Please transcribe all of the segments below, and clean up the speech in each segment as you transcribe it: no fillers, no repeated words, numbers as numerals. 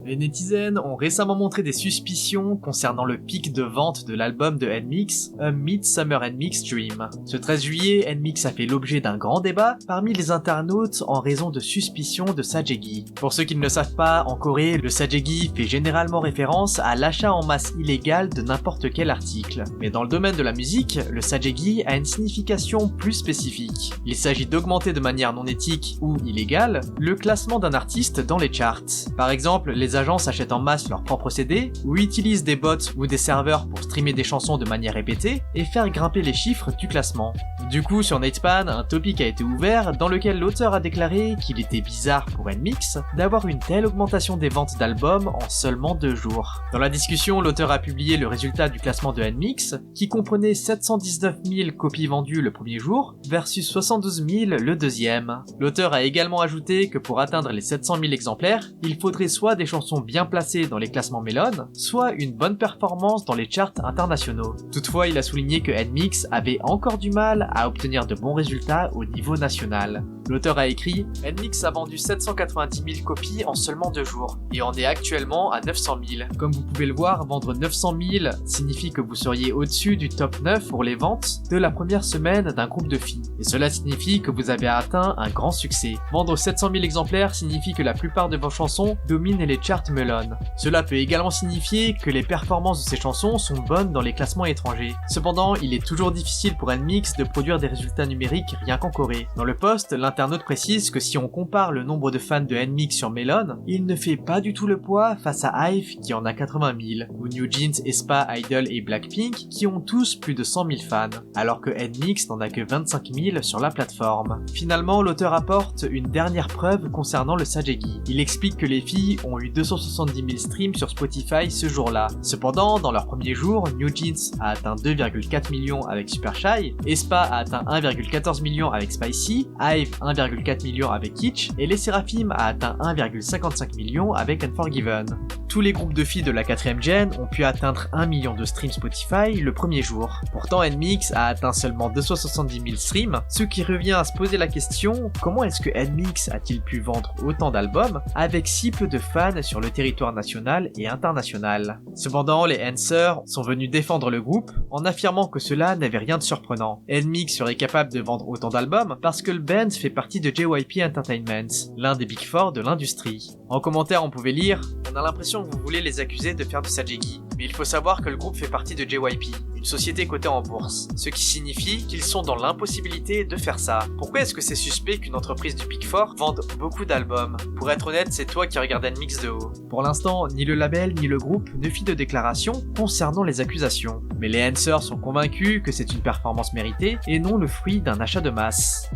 Les netizens ont récemment montré des suspicions concernant le pic de vente de l'album de NMIXX, A Midsummer NMIXX Dream. Ce 13 juillet, NMIXX a fait l'objet d'un grand débat parmi les internautes en raison de suspicions de sajegi. Pour ceux qui ne le savent pas, en Corée, le sajegi fait généralement référence à l'achat en masse illégal de n'importe quel article. Mais dans le domaine de la musique, le sajegi a une signification plus spécifique. Il s'agit d'augmenter de manière non éthique ou illégale le classement d'un artiste dans les charts. Par exemple, les agences achètent en masse leurs propres CD ou utilisent des bots ou des serveurs pour streamer des chansons de manière répétée et faire grimper les chiffres du classement. Du coup, sur Natepan, un topic a été ouvert dans lequel l'auteur a déclaré qu'il était bizarre pour NMIXX d'avoir une telle augmentation des ventes d'albums en seulement 2 jours. Dans la discussion, l'auteur a publié le résultat du classement de NMIXX qui comprenait 719 000 copies vendues le premier jour versus 72 000 le deuxième. L'auteur a également ajouté que pour atteindre les 700 000 exemplaires, il faudrait soit des chansons bien placées dans les classements Melon, soit une bonne performance dans les charts internationaux. Toutefois, il a souligné que NMIXX avait encore du mal à obtenir de bons résultats au niveau national. L'auteur a écrit « NMIXX a vendu 790 000 copies en seulement 2 jours, et en est actuellement à 900 000. Comme vous pouvez le voir, vendre 900 000 signifie que vous seriez au-dessus du top 9 pour les ventes de la première semaine d'un groupe de filles. Et cela signifie que vous avez atteint un grand succès. Vendre 700 000 exemplaires signifie que la plupart de vos chansons dominent les charts Melon. Cela peut également signifier que les performances de ces chansons sont bonnes dans les classements étrangers. Cependant, il est toujours difficile pour NMIXX de produire des résultats numériques rien qu'en Corée. Dans le post, l'internaute précise que si on compare le nombre de fans de NMIXX sur Melon, il ne fait pas du tout le poids face à IVE qui en a 80 000, ou New Jeans, aespa, Idol et Blackpink qui ont tous plus de 100 000 fans, alors que NMIXX n'en a que 25 000 sur la plateforme. Finalement, l'auteur apporte une dernière preuve concernant le sajegi. Il explique que les filles ont eu 270 000 streams sur Spotify ce jour-là. Cependant, dans leur premier jour, New Jeans a atteint 2,4 millions avec Super Shy, aespa a atteint 1,14 million avec Spicy, IVE 1,4 million avec Kitsch, et les Seraphim a atteint 1,55 million avec Unforgiven. Tous les groupes de filles de la 4ème gen ont pu atteindre 1 million de streams Spotify le premier jour. Pourtant, NMIXX a atteint seulement 270 000 streams, ce qui revient à se poser la question, comment est-ce que NMIXX a-t-il pu vendre autant d'albums avec si peu de fans sur le territoire national et international? Cependant, les Answers sont venus défendre le groupe en affirmant que cela n'avait rien de surprenant. NMIXX serait capable de vendre autant d'albums parce que le band fait partie de JYP Entertainment, l'un des Big Four de l'industrie. En commentaire, on pouvait lire « On a l'impression que vous voulez les accuser de faire du sajegi, mais il faut savoir que le groupe fait partie de JYP, une société cotée en bourse, ce qui signifie qu'ils sont dans l'impossibilité de faire ça. Pourquoi est-ce que c'est suspect qu'une entreprise du Big Four vende beaucoup d'albums? Pour être honnête, c'est toi qui regardes NMIXX de haut. » Pour l'instant, ni le label ni le groupe ne fit de déclaration concernant les accusations, mais les Answers sont convaincus que c'est une performance méritée et non le fruit d'un achat de masse.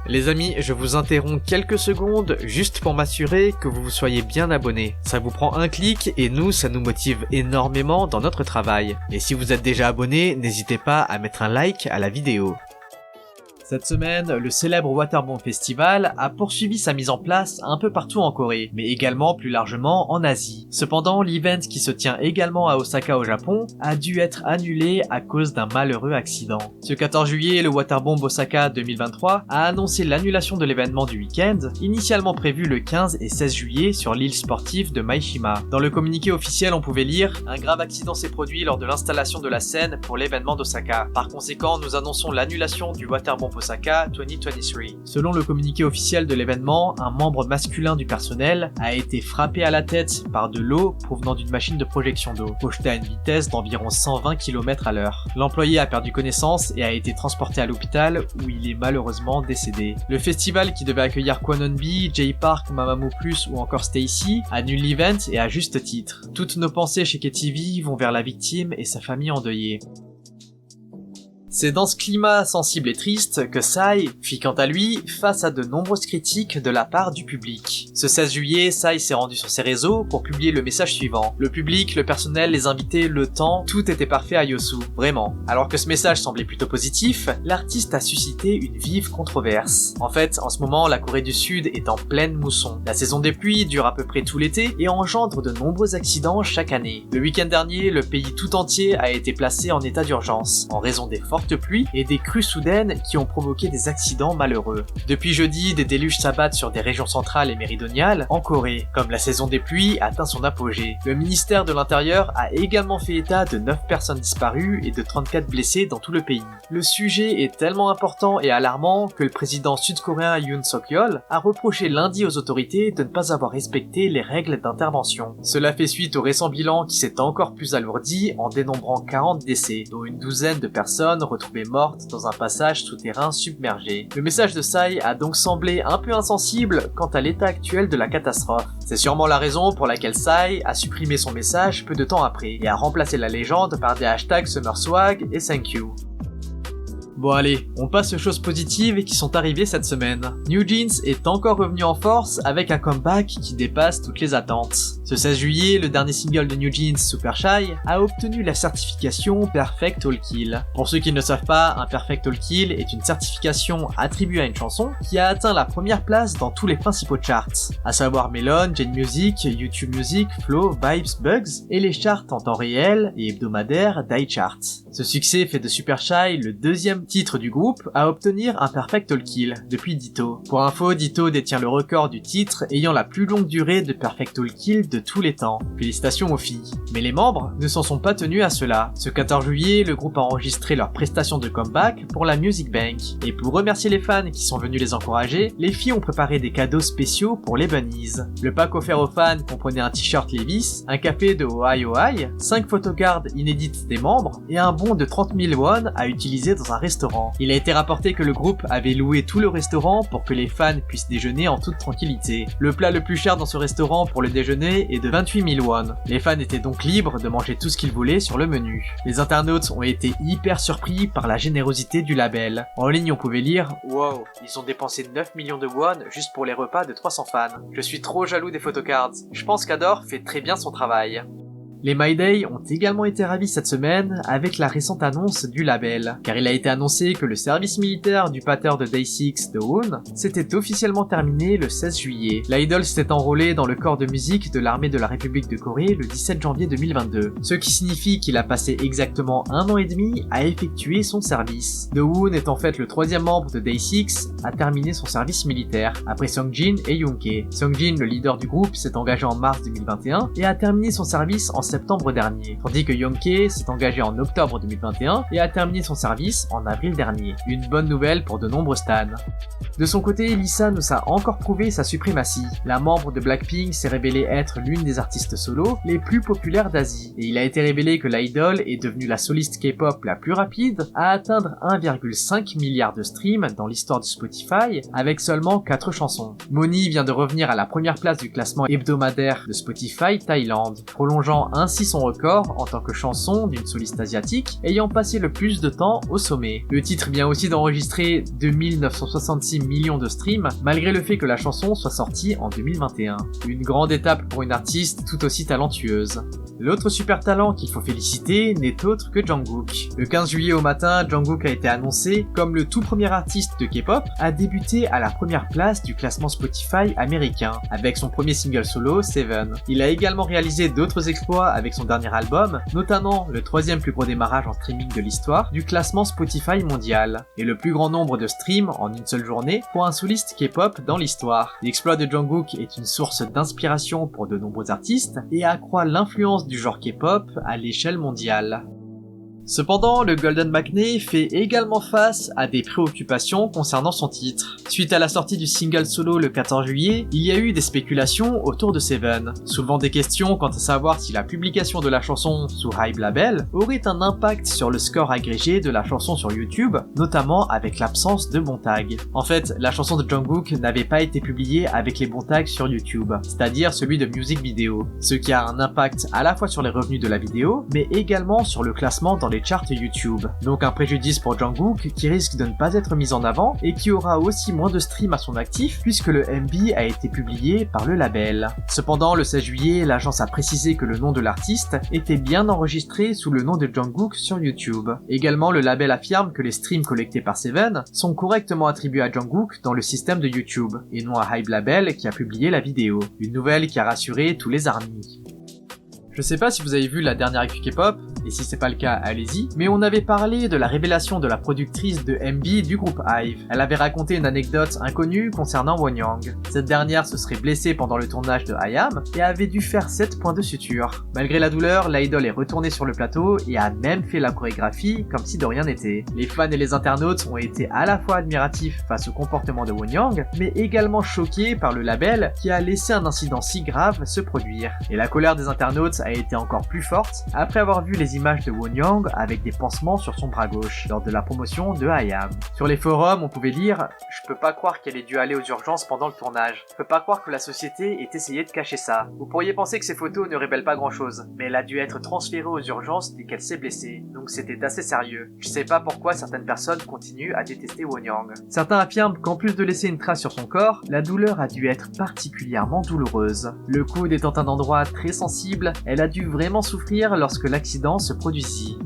Les amis, je vous interromps quelques secondes juste pour m'assurer que vous vous soyez bien abonnés. Ça vous prend un clic et nous, ça nous motive énormément dans notre travail. Et si vous êtes déjà abonné, n'hésitez pas à mettre un like à la vidéo. Cette semaine, le célèbre Waterbomb Festival a poursuivi sa mise en place un peu partout en Corée, mais également plus largement en Asie. Cependant, l'event qui se tient également à Osaka au Japon a dû être annulé à cause d'un malheureux accident. Ce 14 juillet, le Waterbomb Osaka 2023 a annoncé l'annulation de l'événement du week-end, initialement prévu le 15 et 16 juillet sur l'île sportive de Maishima. Dans le communiqué officiel, on pouvait lire « Un grave accident s'est produit lors de l'installation de la scène pour l'événement d'Osaka. Par conséquent, nous annonçons l'annulation du Waterbomb Osaka 2023. » Selon le communiqué officiel de l'événement, un membre masculin du personnel a été frappé à la tête par de l'eau provenant d'une machine de projection d'eau, projetée à une vitesse d'environ 120 km/h. L'employé a perdu connaissance et a été transporté à l'hôpital où il est malheureusement décédé. Le festival qui devait accueillir Kwanonbi, J-Park, Mamamoo Plus ou encore Stacy annule l'event et à juste titre. Toutes nos pensées chez KTV vont vers la victime et sa famille endeuillée. C'est dans ce climat sensible et triste que Psy fit quant à lui face à de nombreuses critiques de la part du public. Ce 16 juillet, Psy s'est rendu sur ses réseaux pour publier le message suivant. Le public, le personnel, les invités, le temps, tout était parfait à Yosu, vraiment. Alors que ce message semblait plutôt positif, l'artiste a suscité une vive controverse. En fait, en ce moment, la Corée du Sud est en pleine mousson. La saison des pluies dure à peu près tout l'été et engendre de nombreux accidents chaque année. Le week-end dernier, le pays tout entier a été placé en état d'urgence, en raison des fortes fortes pluies et des crues soudaines qui ont provoqué des accidents malheureux. Depuis jeudi, des déluges s'abattent sur des régions centrales et méridionales en Corée, comme la saison des pluies atteint son apogée. Le ministère de l'Intérieur a également fait état de 9 personnes disparues et de 34 blessés dans tout le pays. Le sujet est tellement important et alarmant que le président sud-coréen Yoon Suk-yeol a reproché lundi aux autorités de ne pas avoir respecté les règles d'intervention. Cela fait suite au récent bilan qui s'est encore plus alourdi en dénombrant 40 décès, dont une douzaine de personnes retrouvées mortes dans un passage souterrain submergé. Le message de Psy a donc semblé un peu insensible quant à l'état actuel de la catastrophe. C'est sûrement la raison pour laquelle Psy a supprimé son message peu de temps après et a remplacé la légende par des hashtags SummerSwag et Thank You. Bon allez, on passe aux choses positives qui sont arrivées cette semaine. New Jeans est encore revenu en force avec un comeback qui dépasse toutes les attentes. Ce 16 juillet, le dernier single de New Jeans, Super Shy, a obtenu la certification Perfect All Kill. Pour ceux qui ne savent pas, un Perfect All Kill est une certification attribuée à une chanson qui a atteint la première place dans tous les principaux charts, à savoir Melon, Gen Music, YouTube Music, Flow, Vibes, Bugs, et les charts en temps réel et hebdomadaires d'iChart. Ce succès fait de Super Shy le deuxième titre du groupe à obtenir un Perfect All Kill depuis Ditto. Pour info, Ditto détient le record du titre ayant la plus longue durée de Perfect All Kill de tous les temps. Félicitations aux filles. Mais les membres ne s'en sont pas tenus à cela. Ce 14 juillet, le groupe a enregistré leur prestation de comeback pour la Music Bank. Et pour remercier les fans qui sont venus les encourager, les filles ont préparé des cadeaux spéciaux pour les bunnies. Le pack offert aux fans comprenait un t-shirt Levi's, un café de Ohio High, 5 photocards inédites des membres et un bon de 30 000 won à utiliser dans un restaurant. Il a été rapporté que le groupe avait loué tout le restaurant pour que les fans puissent déjeuner en toute tranquillité. Le plat le plus cher dans ce restaurant pour le déjeuner est de 28 000 won. Les fans étaient donc libres de manger tout ce qu'ils voulaient sur le menu. Les internautes ont été hyper surpris par la générosité du label. En ligne, on pouvait lire « Wow, ils ont dépensé 9 millions de won juste pour les repas de 300 fans. Je suis trop jaloux des photocards. Je pense qu'Adore fait très bien son travail. » Les My Day ont également été ravis cette semaine avec la récente annonce du label, car il a été annoncé que le service militaire du pater de Day6, Dowoon, s'était officiellement terminé le 16 juillet. L'idol s'était enrôlé dans le corps de musique de l'armée de la République de Corée le 17 janvier 2022, ce qui signifie qu'il a passé exactement 1 an et demi à effectuer son service. Dowoon est en fait le 3e membre de Day6 à terminer son service militaire, après Songjin et Yoontae. Songjin, le leader du groupe, s'est engagé en mars 2021 et a terminé son service en septembre dernier, tandis que Yoontae s'est engagé en octobre 2021 et a terminé son service en avril dernier. Une bonne nouvelle pour de nombreux stans. De son côté, Lisa nous a encore prouvé sa suprématie. La membre de Blackpink s'est révélée être l'une des artistes solo les plus populaires d'Asie, et il a été révélé que l'idol est devenue la soliste K-pop la plus rapide à atteindre 1,5 milliard de streams dans l'histoire de Spotify avec seulement 4 chansons. Moni vient de revenir à la première place du classement hebdomadaire de Spotify Thaïlande, prolongeant ainsi son record en tant que chanson d'une soliste asiatique ayant passé le plus de temps au sommet. Le titre vient aussi d'enregistrer 2966 millions de streams malgré le fait que la chanson soit sortie en 2021. Une grande étape pour une artiste tout aussi talentueuse. L'autre super talent qu'il faut féliciter n'est autre que Jungkook. Le 15 juillet au matin, Jungkook a été annoncé comme le tout premier artiste de K-pop à débuter à la première place du classement Spotify américain avec son premier single solo, Seven. Il a également réalisé d'autres exploits avec son dernier album, notamment le 3e plus gros démarrage en streaming de l'histoire du classement Spotify mondial, et le plus grand nombre de streams en une seule journée pour un soliste K-pop dans l'histoire. L'exploit de Jungkook est une source d'inspiration pour de nombreux artistes et accroît l'influence du genre K-pop à l'échelle mondiale. Cependant, le Golden Maknae fait également face à des préoccupations concernant son titre. Suite à la sortie du single solo le 14 juillet, il y a eu des spéculations autour de Seven, soulevant des questions quant à savoir si la publication de la chanson sous Hybe Label aurait un impact sur le score agrégé de la chanson sur YouTube, notamment avec l'absence de bons tags. En fait, la chanson de Jungkook n'avait pas été publiée avec les bons tags sur YouTube, c'est-à-dire celui de music video, ce qui a un impact à la fois sur les revenus de la vidéo, mais également sur le classement dans les charts YouTube. Donc un préjudice pour Jungkook qui risque de ne pas être mis en avant et qui aura aussi moins de streams à son actif puisque le MV a été publié par le label. Cependant, le 16 juillet, l'agence a précisé que le nom de l'artiste était bien enregistré sous le nom de Jungkook sur YouTube. Également, le label affirme que les streams collectés par Seven sont correctement attribués à Jungkook dans le système de YouTube et non à Hybe Label qui a publié la vidéo. Une nouvelle qui a rassuré tous les ARMY. Je sais pas si vous avez vu la dernière actu K-pop, et si c'est pas le cas, allez-y, mais on avait parlé de la révélation de la productrice de MB du groupe Hive. Elle avait raconté une anecdote inconnue concernant Wonyoung. Cette dernière se serait blessée pendant le tournage de I Am et avait dû faire 7 points de suture. Malgré la douleur, l'idol est retournée sur le plateau et a même fait la chorégraphie comme si de rien n'était. Les fans et les internautes ont été à la fois admiratifs face au comportement de Wonyoung, mais également choqués par le label qui a laissé un incident si grave se produire. Et la colère des internautes a été encore plus forte après avoir vu les images de Wonyoung avec des pansements sur son bras gauche lors de la promotion de I Am. Sur les forums, on pouvait lire « Je peux pas croire qu'elle ait dû aller aux urgences pendant le tournage. Je peux pas croire que la société ait essayé de cacher ça. Vous pourriez penser que ces photos ne révèlent pas grand chose, mais elle a dû être transférée aux urgences dès qu'elle s'est blessée. Donc c'était assez sérieux. Je sais pas pourquoi certaines personnes continuent à détester Wonyoung. » Certains affirment qu'en plus de laisser une trace sur son corps, la douleur a dû être particulièrement douloureuse. Le coude étant un endroit très sensible, elle a dû vraiment souffrir lorsque l'accident se produisit.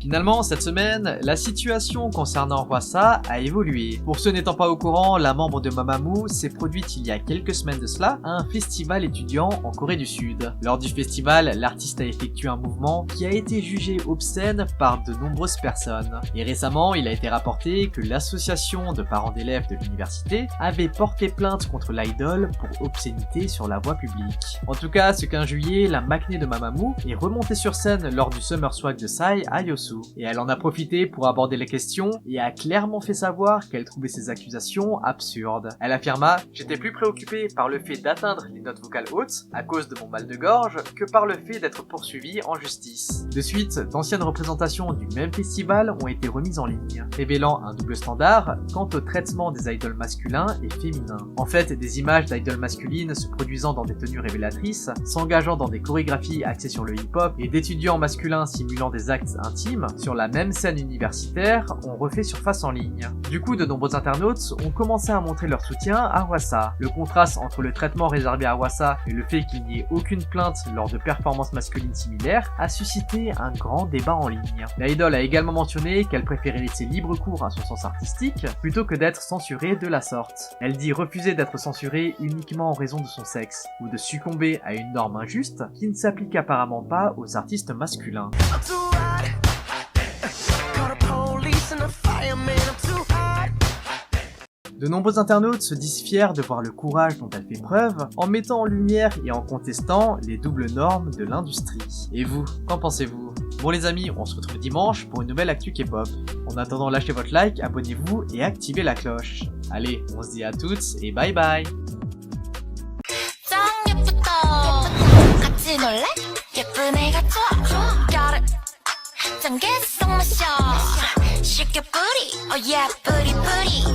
Finalement, cette semaine, la situation concernant Hwasa a évolué. Pour ceux n'étant pas au courant, la membre de Mamamoo s'est produite il y a quelques semaines de cela à un festival étudiant en Corée du Sud. Lors du festival, l'artiste a effectué un mouvement qui a été jugé obscène par de nombreuses personnes. Et récemment, il a été rapporté que l'association de parents d'élèves de l'université avait porté plainte contre l'idol pour obscénité sur la voie publique. En tout cas, ce 15 juillet, la maknae de Mamamoo est remontée sur scène lors du Summer Swag de Psy à Yosu. Et elle en a profité pour aborder la question et a clairement fait savoir qu'elle trouvait ces accusations absurdes. Elle affirma « J'étais plus préoccupée par le fait d'atteindre les notes vocales hautes à cause de mon mal de gorge que par le fait d'être poursuivie en justice. » De suite, d'anciennes représentations du même festival ont été remises en ligne, révélant un double standard quant au traitement des idoles masculins et féminins. En fait, des images d'idoles masculines se produisant dans des tenues révélatrices, s'engageant dans des chorégraphies axées sur le hip-hop et d'étudiants masculins simulant des actes intimes sur la même scène universitaire ont refait surface en ligne. Du coup, de nombreux internautes ont commencé à montrer leur soutien à Hwasa. Le contraste entre le traitement réservé à Hwasa et le fait qu'il n'y ait aucune plainte lors de performances masculines similaires a suscité un grand débat en ligne. L'idol a également mentionné qu'elle préférait laisser libre cours à son sens artistique plutôt que d'être censurée de la sorte. Elle dit refuser d'être censurée uniquement en raison de son sexe, ou de succomber à une norme injuste qui ne s'applique apparemment pas aux artistes masculins. De nombreux internautes se disent fiers de voir le courage dont elle fait preuve en mettant en lumière et en contestant les doubles normes de l'industrie. Et vous, qu'en pensez-vous? Bon les amis, on se retrouve dimanche pour une nouvelle actu K-pop. En attendant, lâchez votre like, abonnez-vous et activez la cloche. Allez, on se dit à toutes et bye bye. 쉽게 뿌리, oh yeah, 뿌리 뿌리